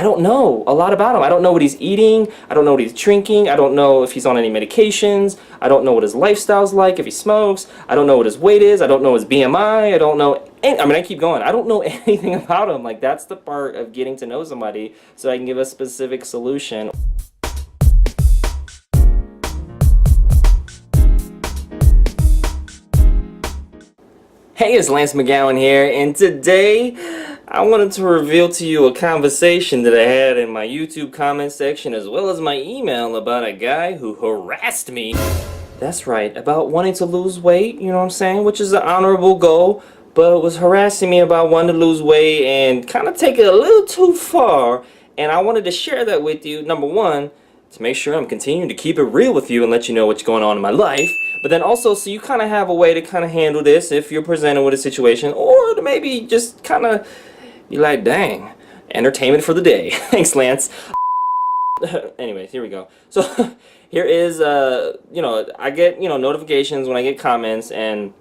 I don't know a lot about him. I don't know what he's eating. I don't know what he's drinking. I don't know if he's on any medications. I don't know what his lifestyle's like, if he smokes. I don't know what his weight is. I don't know his BMI. I don't know. I mean, I keep going. I don't know anything about him. Like, that's the part of getting to know somebody so I can give a specific solution. Hey, it's Lance McGowan here, and today I wanted to reveal to you a conversation that I had in my YouTube comment section as well as my email about a guy who harassed me. That's right, about wanting to lose weight, you know what I'm saying, which is an honorable goal, but was harassing me about wanting to lose weight and kind of take it a little too far. And I wanted to share that with you, number one, to make sure I'm continuing to keep it real with you and let you know what's going on in my life. But then also, so you kind of have a way to kind of handle this if you're presented with a situation, or to maybe just kind of be like, dang, entertainment for the day. Thanks, Lance. Anyways, here we go. So here is, I get, notifications when I get comments, and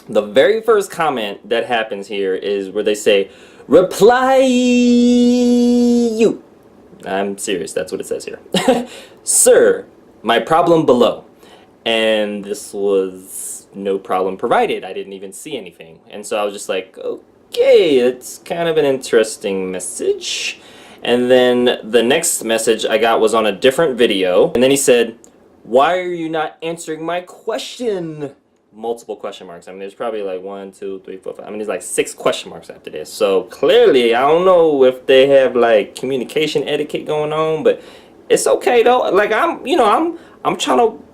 the very first comment that happens here is where they say, reply you. I'm serious, that's what it says here. Sir, my problem below. And this was no problem provided. I didn't even see anything. And so I was just like, okay, it's kind of an interesting message. And then the next message I got was on a different video. And then he said, why are you not answering my question? Multiple question marks. I mean, there's probably like 1, 2, 3, 4, 5. I mean, there's like 6 question marks after this. So clearly, I don't know if they have like communication etiquette going on, but it's okay though. Like I'm trying to,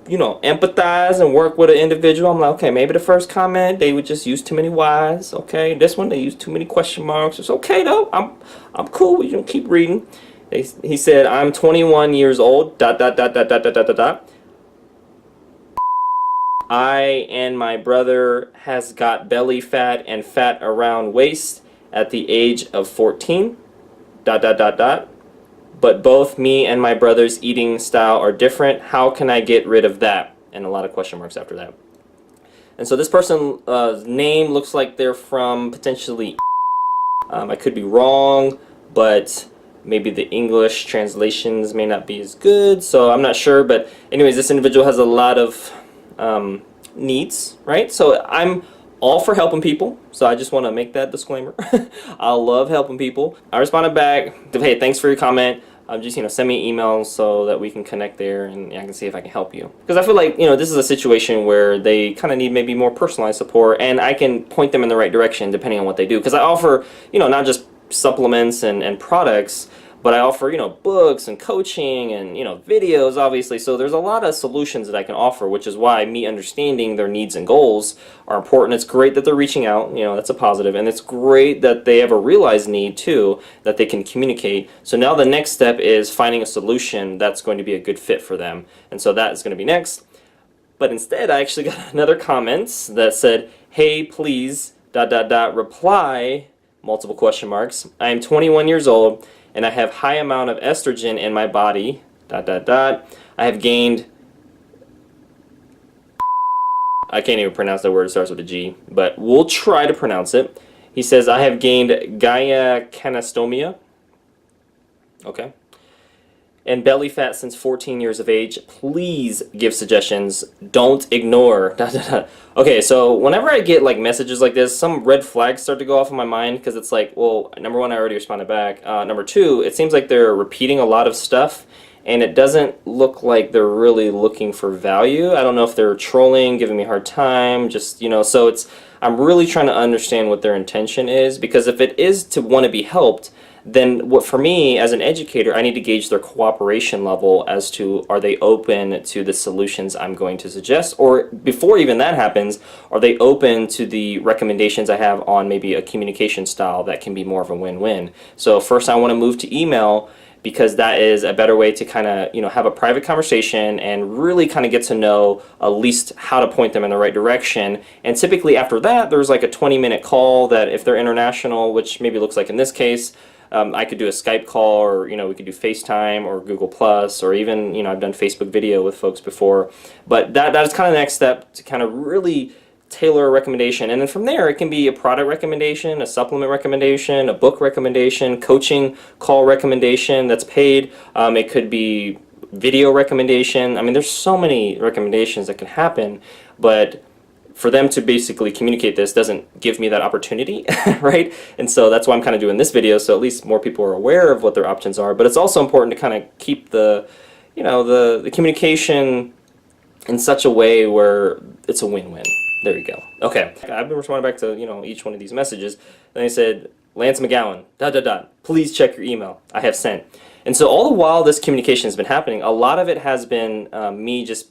empathize and work with an individual. I'm like, okay, maybe the first comment they would just use too many Y's. Okay, this one they use too many question marks. It's okay though. I'm cool. You can keep reading. He said, I'm 21 years old. ... I and my brother has got belly fat and fat around waist at the age of 14. ... But both me and my brother's eating style are different. How can I get rid of that? And a lot of question marks after that. And so this person's name looks like they're from potentially I could be wrong, but maybe the English translations may not be as good, so I'm not sure. But anyways, this individual has a lot of needs, right? So I'm all for helping people, so I just want to make that disclaimer. I love helping people. I responded back, hey, thanks for your comment. Just send me an email so that we can connect there and I can see if I can help you. Because I feel like this is a situation where they kind of need maybe more personalized support, and I can point them in the right direction depending on what they do. Because I offer not just supplements and products, but I offer books and coaching and videos, obviously. So there's a lot of solutions that I can offer, which is why me understanding their needs and goals are important. It's great that they're reaching out, that's a positive, and it's great that they have a realized need too that they can communicate. So now the next step is finding a solution that's going to be a good fit for them, and so that is going to be next. But instead, I actually got another comment that said, hey, please ... reply ... multiple question marks. I am 21 years old and I have high amount of estrogen in my body ... I have gained, I can't even pronounce that word, it starts with a G, but we'll try to pronounce it. He says, I have gained gynecomastia, okay, and belly fat since 14 years of age. Please give suggestions. Don't ignore ... Okay, so whenever I get like messages like this, some red flags start to go off in my mind, because it's like, well, number one, I already responded back. Number two, it seems like they're repeating a lot of stuff, and it doesn't look like they're really looking for value. I don't know if they're trolling, giving me a hard time, just, so I'm really trying to understand what their intention is, because if it is to want to be helped, then what, for me as an educator, I need to gauge their cooperation level as to, are they open to the solutions I'm going to suggest, or before even that happens, are they open to the recommendations I have on maybe a communication style that can be more of a win-win. So first I want to move to email, because that is a better way to kind of have a private conversation and really kind of get to know at least how to point them in the right direction. And typically after that, there's like a 20-minute call that, if they're international, which maybe looks like in this case, I could do a Skype call, or we could do FaceTime or Google Plus, or even I've done Facebook video with folks before. But that is kind of the next step, to kind of really tailor a recommendation, and then from there it can be a product recommendation, a supplement recommendation, a book recommendation, coaching call recommendation that's paid. It could be video recommendation. I mean, there's so many recommendations that can happen, but for them to basically communicate this doesn't give me that opportunity, right? And so that's why I'm kind of doing this video, so at least more people are aware of what their options are. But it's also important to kind of keep the, you know, the communication in such a way where it's a win-win. There you go. Okay, I've been responding back to, you know, each one of these messages, and they said, Lance McGowan, ... please check your email. I have sent. And so all the while this communication has been happening, a lot of it has been me just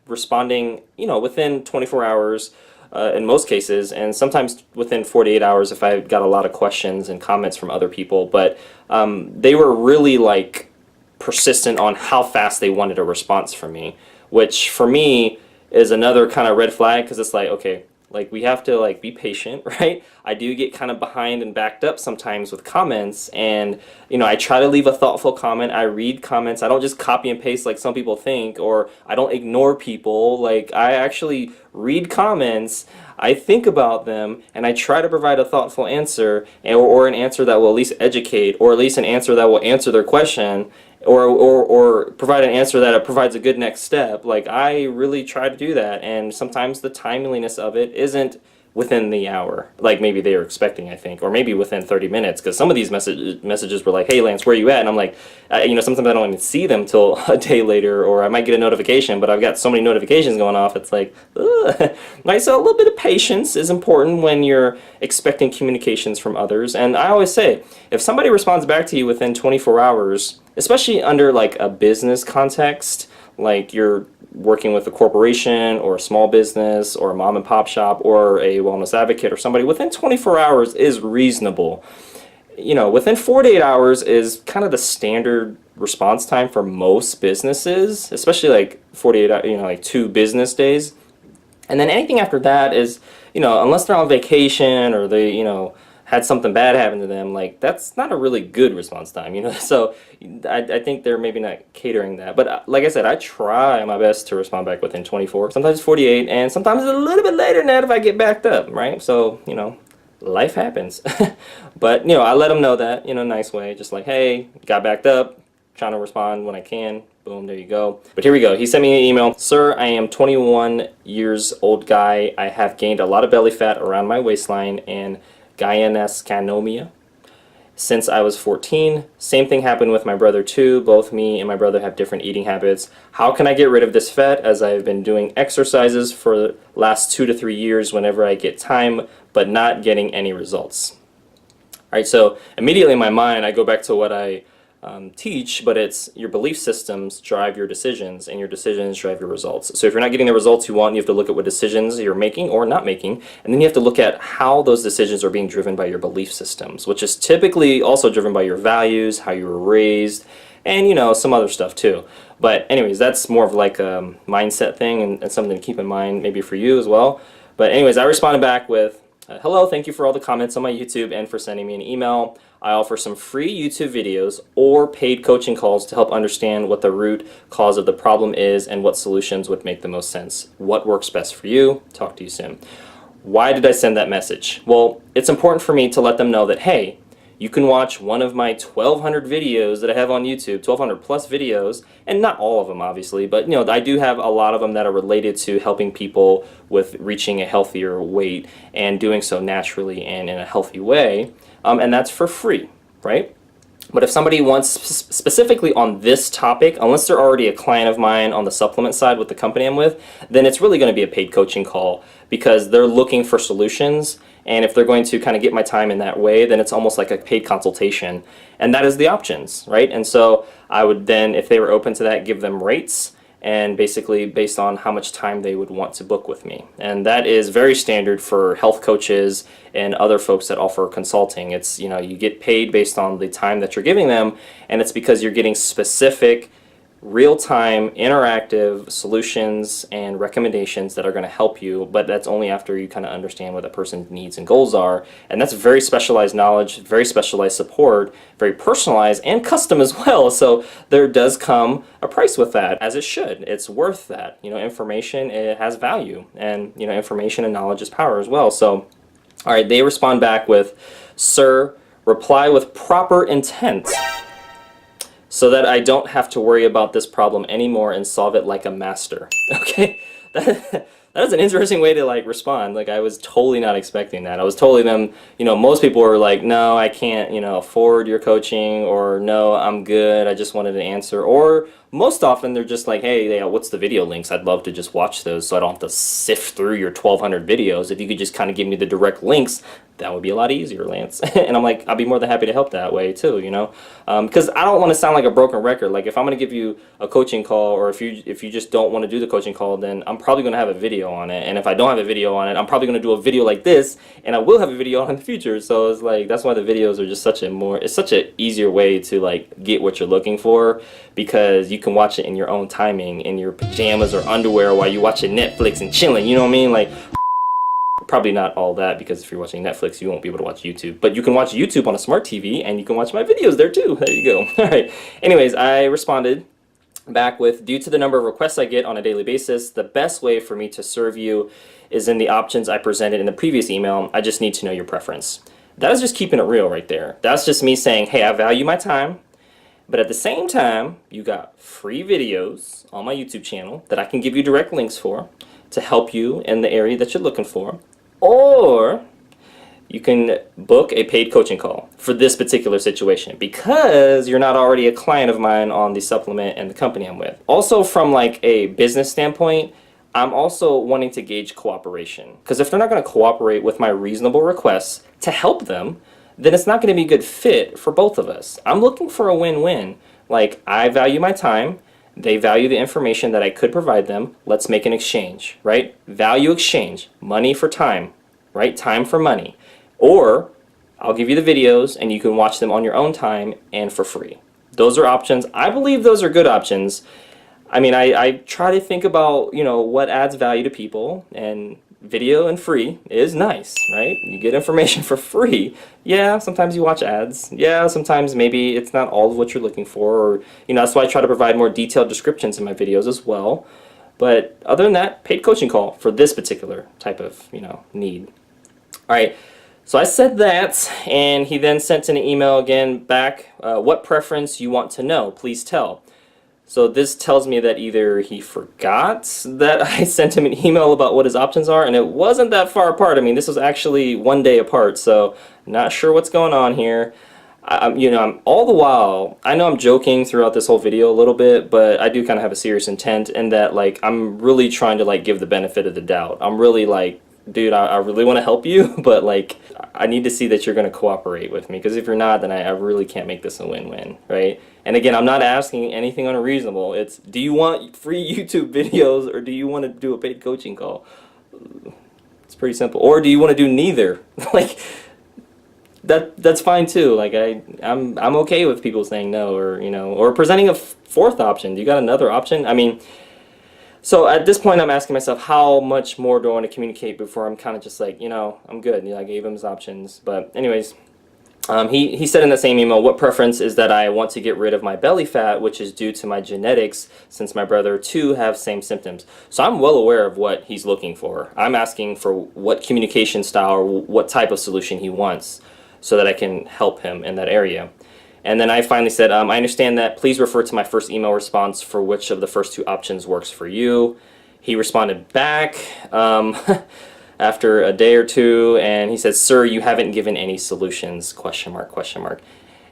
responding, you know, within 24 hours in most cases, and sometimes within 48 hours if I got a lot of questions and comments from other people. But they were really like persistent on how fast they wanted a response from me, which for me is another kind of red flag, because it's like, okay, like we have to like be patient, right? I do get kind of behind and backed up sometimes with comments, and you know, I try to leave a thoughtful comment. I read comments. I don't just copy and paste like some people think, or I don't ignore people. Like I actually read comments, I think about them, and I try to provide a thoughtful answer, or an answer that will at least educate, or at least an answer that will answer their question, or provide an answer that provides a good next step. Like I really try to do that, and sometimes the timeliness of it isn't within the hour, like maybe they were expecting, I think, or maybe within 30 minutes, because some of these messages were like, hey Lance, where are you at? And I'm like, you know, sometimes I don't even see them till a day later, or I might get a notification, but I've got so many notifications going off, it's like, ugh. Right, so a little bit of patience is important when you're expecting communications from others. And I always say, if somebody responds back to you within 24 hours, especially under like a business context, like you're working with a corporation or a small business or a mom and pop shop or a wellness advocate or somebody, within 24 hours is reasonable. You know, within 48 hours is kind of the standard response time for most businesses, especially like 48, you know, like 2 business days. And then anything after that is, you know, unless they're on vacation or they, you know, had something bad happen to them, like that's not a really good response time, you know. So I think they're maybe not catering that. But like I said, I try my best to respond back within 24, sometimes 48, and sometimes a little bit later than that if I get backed up, right? So, you know, life happens. But, you know, I let them know that in a nice way, just like, hey, got backed up, trying to respond when I can. Boom, there you go. But here we go. He sent me an email. Sir, I am 21 years old guy. I have gained a lot of belly fat around my waistline and gynecomastia since I was 14. Same thing happened with my brother too. Both me and my brother have different eating habits. How can I get rid of this fat, as I've been doing exercises for the last 2 to 3 years whenever I get time, but not getting any results? Alright, so immediately in my mind I go back to what I teach, but it's your belief systems drive your decisions, and your decisions drive your results. So if you're not getting the results you want, you have to look at what decisions you're making or not making, and then you have to look at how those decisions are being driven by your belief systems, which is typically also driven by your values, how you were raised, and you know, some other stuff too. But anyways, that's more of like a mindset thing, and something to keep in mind maybe for you as well. But anyways, I responded back with, hello, thank you for all the comments on my YouTube and for sending me an email. I offer some free YouTube videos or paid coaching calls to help understand what the root cause of the problem is and what solutions would make the most sense. What works best for you? Talk to you soon. Why did I send that message? Well, it's important for me to let them know that, hey, you can watch one of my 1,200 videos that I have on YouTube, 1,200 plus videos, and not all of them obviously, but you know, I do have a lot of them that are related to helping people with reaching a healthier weight and doing so naturally and in a healthy way, and that's for free, right? But if somebody wants specifically on this topic, unless they're already a client of mine on the supplement side with the company I'm with, then it's really going to be a paid coaching call, because they're looking for solutions. And if they're going to kind of get my time in that way, then it's almost like a paid consultation. And that is the options, right? And so I would then, if they were open to that, give them rates, and basically based on how much time they would want to book with me. And that is very standard for health coaches and other folks that offer consulting. It's, you know, you get paid based on the time that you're giving them, and it's because you're getting specific real-time interactive solutions and recommendations that are going to help you, but that's only after you kind of understand what a person's needs and goals are. And that's very specialized knowledge, very specialized support, very personalized and custom as well. So there does come a price with that, as it should. It's worth that. You know, information, it has value, and you know, information and knowledge is power as well. So all right, they respond back with, "Sir, reply with proper intent so that I don't have to worry about this problem anymore and solve it like a master." Okay, that is an interesting way to like respond. Like, I was totally not expecting that. I was totally them, you know, most people were like, "No, I can't, you know, afford your coaching," or "No, I'm good, I just wanted an answer." Or most often they're just like, "Hey, yeah, what's the video links? I'd love to just watch those so I don't have to sift through your 1,200 videos. If you could just kind of give me the direct links, that would be a lot easier, Lance." And I'm like, I'd be more than happy to help that way too, you know, because I don't want to sound like a broken record. Like, if I'm going to give you a coaching call, or if you just don't want to do the coaching call, then I'm probably going to have a video on it. And if I don't have a video on it, I'm probably going to do a video like this, and I will have a video on it in the future. So it's like, that's why the videos are just it's such an easier way to like get what you're looking for, because you can watch it in your own timing, in your pajamas or underwear, while you're watching Netflix and chilling, you know what I mean? Like, probably not all that, because if you're watching Netflix, you won't be able to watch YouTube. But you can watch YouTube on a smart TV, and you can watch my videos there too. There you go. All right. Anyways, I responded back with, "Due to the number of requests I get on a daily basis, the best way for me to serve you is in the options I presented in the previous email. I just need to know your preference." That is just keeping it real right there. That's just me saying, hey, I value my time, but at the same time, you got free videos on my YouTube channel that I can give you direct links for to help you in the area that you're looking for. Or you can book a paid coaching call for this particular situation, because you're not already a client of mine on the supplement and the company I'm with. Also, from like a business standpoint, I'm also wanting to gauge cooperation, because if they're not going to cooperate with my reasonable requests to help them, then it's not going to be a good fit for both of us. I'm looking for a win-win. Like, I value my time, they value the information that I could provide them. Let's make an exchange, right? Value exchange, money for time, right? Time for money. Or I'll give you the videos and you can watch them on your own time and for free. Those are options. I believe those are good options. I mean, I try to think about, you know, what adds value to people, and video and free is nice, right? You get information for free. Yeah, sometimes you watch ads. Yeah, sometimes maybe it's not all of what you're looking for, or, you know, that's why I try to provide more detailed descriptions in my videos as well. But other than that, paid coaching call for this particular type of, you know, need. All right. So I said that, and he then sent an email again back. What preference you want to know, please tell. So this tells me that either he forgot that I sent him an email about what his options are, and it wasn't that far apart. I mean, this was actually 1 day apart, so not sure what's going on here. You know, I'm all the while, I know I'm joking throughout this whole video a little bit, but I do kind of have a serious intent in that, like, I'm really trying to, like, give the benefit of the doubt. I'm really like, dude, I really want to help you, but like, I need to see that you're going to cooperate with me, because if you're not, then I really can't make this a win-win, right? And again, I'm not asking anything unreasonable. It's, do you want free YouTube videos, or do you want to do a paid coaching call? It's pretty simple. Or do you want to do neither? Like, that's fine too. Like, I'm okay with people saying no, or, you know, or presenting a fourth option. Do you got another option? I mean, so at this point, I'm asking myself, how much more do I want to communicate before I'm kind of just like, you know, I'm good. You know, I gave him his options. But anyways, he said in the same email, what preference is that I want to get rid of my belly fat, which is due to my genetics, since my brother too have same symptoms. So I'm well aware of what he's looking for. I'm asking for what communication style or what type of solution he wants, so that I can help him in that area. And then I finally said, I understand that. Please refer to my first email response for which of the first two options works for you. He responded back after a day or two, and he said, sir, you haven't given any solutions, question mark, question mark.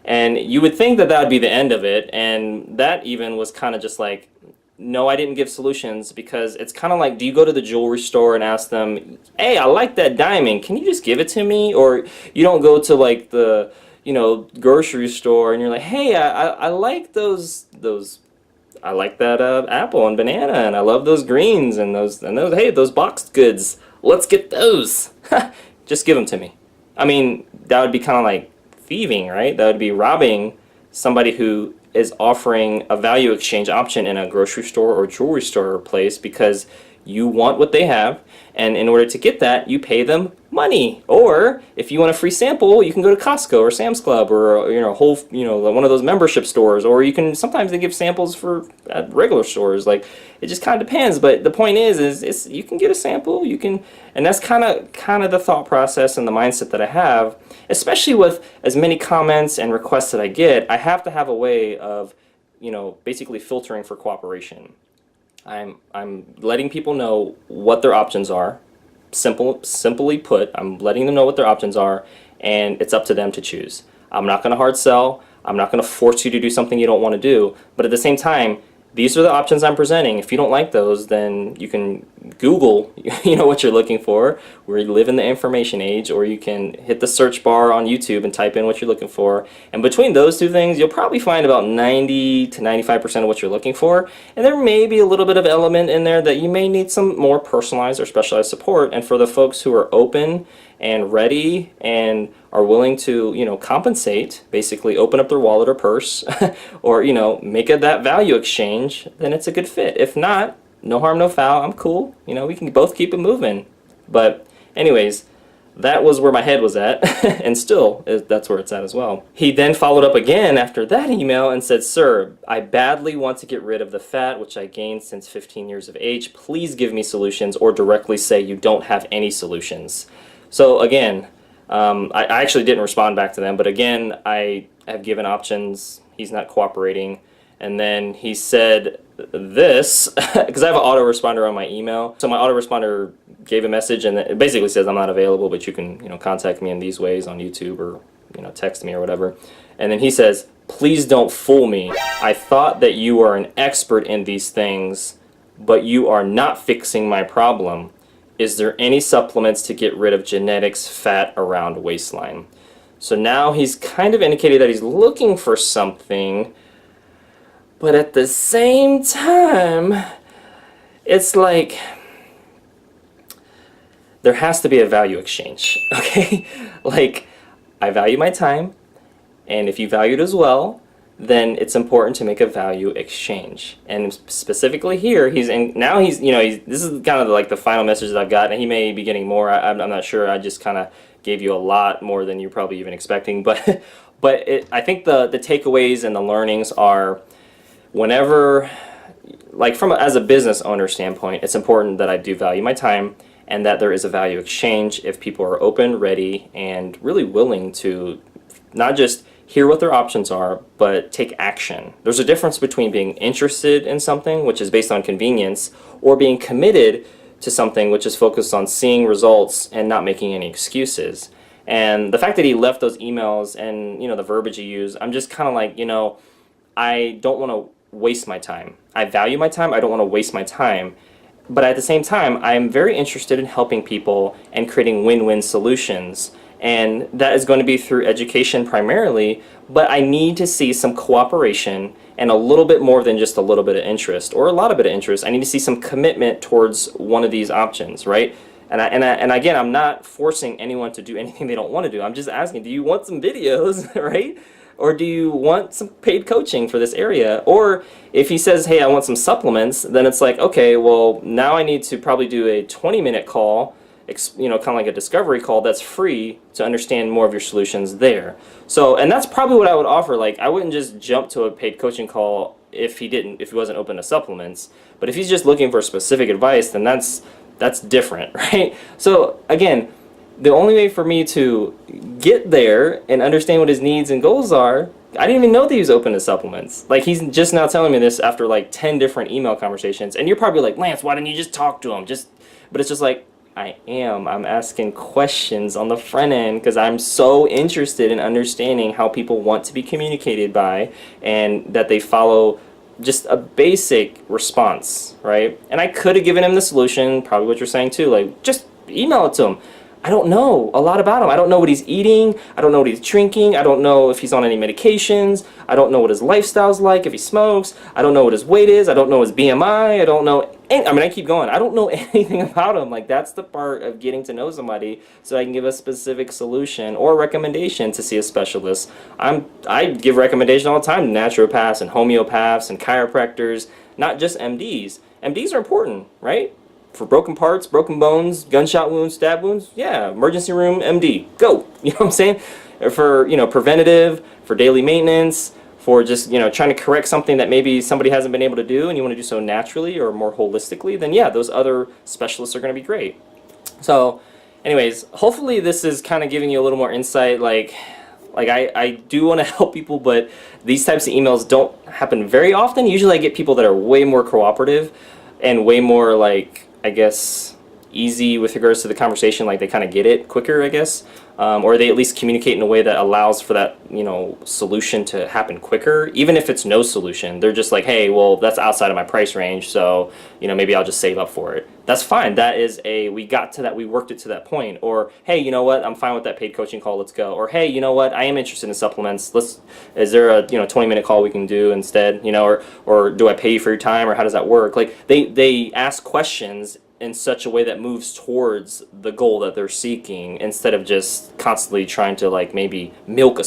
And you would think that that would be the end of it, and that even was kind of just like, no, I didn't give solutions, because it's kind of like, do you go to the jewelry store and ask them, hey, I like that diamond, can you just give it to me? Or you don't go to like the, you know, grocery store and you're like, hey, I like those I like that apple and banana, and I love those greens and those hey, those boxed goods, let's get those. Just give them to me. I mean, that would be kind of like thieving, right? That would be robbing somebody who is offering a value exchange option in a grocery store or jewelry store place because you want what they have, and in order to get that, you pay them money. Or if you want a free sample, you can go to Costco or Sam's Club or one of those membership stores, or you can sometimes they give samples for at regular stores. Like, it just kind of depends. But the point is you can get a sample, you can, and that's kind of the thought process and the mindset that I have, especially with as many comments and requests that I get. I have to have a way of, basically filtering for cooperation. I'm letting people know what their options are. Simply put, I'm letting them know what their options are, and it's up to them to choose. I'm not going to hard sell. I'm not going to force you to do something you don't want to do. But at the same time, these are the options I'm presenting. If you don't like those, then you can Google, what you're looking for. We live in the information age, or you can hit the search bar on YouTube and type in what you're looking for. And between those two things, you'll probably find about 90 to 95% of what you're looking for. And there may be a little bit of element in there that you may need some more personalized or specialized support. And for the folks who are open and ready and are willing to, compensate, basically open up their wallet or purse, or, make that value exchange, then it's a good fit. If not, no harm, no foul. I'm cool. We can both keep it moving. But anyways, that was where my head was at, and still, that's where it's at as well. He then followed up again after that email and said, "Sir, I badly want to get rid of the fat which I gained since 15 years of age. Please give me solutions, or directly say you don't have any solutions." So again, I actually didn't respond back to them, but again, I have given options. He's not cooperating. And then he said this, because I have an autoresponder on my email. So my autoresponder gave a message, and it basically says, "I'm not available, but you can contact me in these ways on YouTube, or text me or whatever." And then he says, "Please don't fool me. I thought that you are an expert in these things, but you are not fixing my problem. Is there any supplements to get rid of genetics fat around waistline?" So now he's kind of indicated that he's looking for something, but at the same time, it's like there has to be a value exchange, okay? Like, I value my time, and if you value it as well, then it's important to make a value exchange. And specifically here, this is kind of like the final message that I've got, and he may be getting more. I'm not sure. I just kind of gave you a lot more than you're probably even expecting. But I think the takeaways and the learnings are, whenever, like as a business owner standpoint, it's important that I do value my time, and that there is a value exchange if people are open, ready, and really willing to not just hear what their options are, but take action. There's a difference between being interested in something, which is based on convenience, or being committed to something which is focused on seeing results and not making any excuses. And the fact that he left those emails and the verbiage he used, I'm just kind of like, I don't want to waste my time. I value my time. I don't want to waste my time. But at the same time, I'm very interested in helping people and creating win-win solutions. And that is going to be through education primarily, but I need to see some cooperation and a little bit more than just a little bit of interest or a lot of bit of interest. I need to see some commitment towards one of these options, right? And again, I'm not forcing anyone to do anything they don't want to do. I'm just asking, do you want some videos, right? Or do you want some paid coaching for this area? Or if he says, "Hey, I want some supplements," then it's like, okay, well, now I need to probably do a 20-minute call, kind of like a discovery call that's free to understand more of your solutions there. So, and that's probably what I would offer. Like, I wouldn't just jump to a paid coaching call if he wasn't open to supplements. But if he's just looking for specific advice, then that's different, right? So again, the only way for me to get there and understand what his needs and goals are, I didn't even know that he was open to supplements. Like, he's just now telling me this after like 10 different email conversations. And you're probably like, "Lance, why didn't you just talk to him?" But it's just like, I'm asking questions on the front end because I'm so interested in understanding how people want to be communicated by, and that they follow just a basic response, right? And I could have given him the solution, probably what you're saying too, like, just email it to him. I don't know a lot about him. I don't know what he's eating. I don't know what he's drinking. I don't know if he's on any medications. I don't know what his lifestyle's like, if he smokes. I don't know what his weight is. I don't know his BMI. I don't know. I mean, I keep going. I don't know anything about him. Like, that's the part of getting to know somebody so I can give a specific solution or recommendation to see a specialist. I give recommendations all the time to naturopaths and homeopaths and chiropractors, not just MDs. MDs are important, right? For broken parts, broken bones, gunshot wounds, stab wounds, yeah, emergency room, MD, go. You know what I'm saying? For, you know, preventative, for daily maintenance, for just, you know, trying to correct something that maybe somebody hasn't been able to do and you want to do so naturally or more holistically, then yeah, those other specialists are going to be great. So, anyways, hopefully this is kind of giving you a little more insight. Like I do want to help people, but these types of emails don't happen very often. Usually I get people that are way more cooperative and way more, like, I guess, easy with regards to the conversation. Like, they kind of get it quicker, I guess, or they at least communicate in a way that allows for that, you know, solution to happen quicker. Even if it's no solution, they're just like, hey, well, that's outside of my price range, so, you know, maybe I'll just save up for it. That's fine. That is we got to that, we worked it to that point. Or, hey, you know what, I'm fine with that paid coaching call, let's go. Or, hey, you know what, I am interested in supplements, is there a, you know, 20-minute call we can do instead, you know, or do I pay you for your time, or how does that work? Like, they ask questions in such a way that moves towards the goal that they're seeking, instead of just constantly trying to, like, maybe milk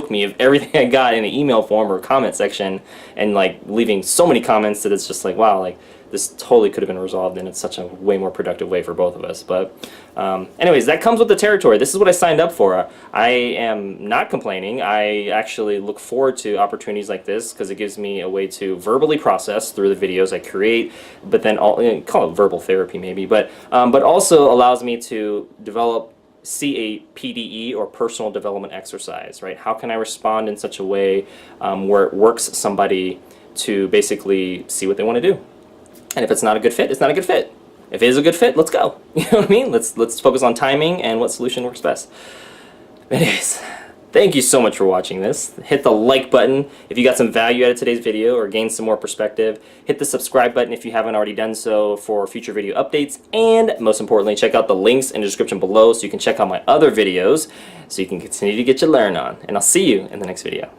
me of everything I got in an email form or comment section, and, like, leaving so many comments that it's just like, wow, like, this totally could have been resolved, and it's such a way more productive way for both of us. But anyways, that comes with the territory. This is what I signed up for. I am not complaining. I actually look forward to opportunities like this because it gives me a way to verbally process through the videos I create, but then call it verbal therapy maybe, but also allows me to see a PDE, or personal development exercise, right? How can I respond in such a way where it works somebody to basically see what they want to do? And if it's not a good fit, it's not a good fit. If it is a good fit, let's go. You know what I mean? Let's focus on timing and what solution works best. Anyways, thank you so much for watching this. Hit the like button if you got some value out of today's video or gained some more perspective. Hit the subscribe button if you haven't already done so for future video updates. And most importantly, check out the links in the description below so you can check out my other videos so you can continue to get your learn on. And I'll see you in the next video.